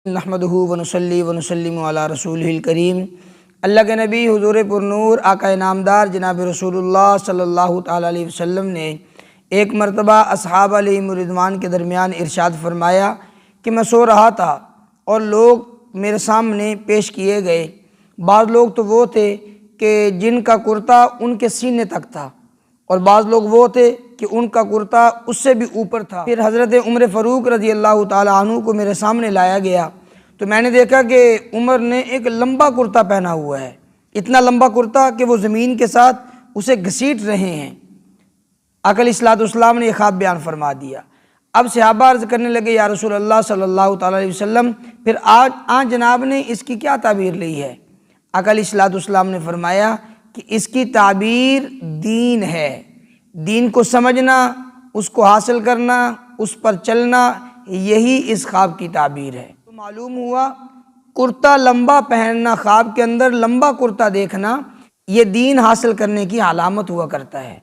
نحمدہ ونصلی ونسلم علی رسولہ الکریم۔ اللہ کے نبی حضور پرنور آقا انعامدار جناب رسول اللہ صلی اللہ تعالیٰ علیہ وسلم نے ایک مرتبہ اصحاب علیہم رضوان کے درمیان ارشاد فرمایا کہ میں سو رہا تھا اور لوگ میرے سامنے پیش کیے گئے۔ بعض لوگ تو وہ تھے کہ جن کا کرتا ان کے سینے تک تھا، اور بعض لوگ وہ تھے کہ ان کا کرتا اس سے بھی اوپر تھا۔ پھر حضرت عمر فاروق رضی اللہ تعالیٰ عنہ کو میرے سامنے لایا گیا تو میں نے دیکھا کہ عمر نے ایک لمبا کرتا پہنا ہوا ہے، اتنا لمبا کرتا کہ وہ زمین کے ساتھ اسے گھسیٹ رہے ہیں۔ آقا علیہ الصلوۃ والسلام نے یہ خواب بیان فرما دیا۔ اب صحابہ عرض کرنے لگے یا رسول اللہ صلی اللہ تعالیٰ علیہ وسلم، پھر آج جناب نے اس کی کیا تعبیر لی ہے؟ آقا علیہ الصلوۃ والسلام نے فرمایا کہ اس کی تعبیر دین ہے، دین کو سمجھنا، اس کو حاصل کرنا، اس پر چلنا، یہی اس خواب کی تعبیر ہے۔ تو معلوم ہوا کرتا لمبا پہننا، خواب کے اندر لمبا کرتا دیکھنا، یہ دین حاصل کرنے کی علامت ہوا کرتا ہے۔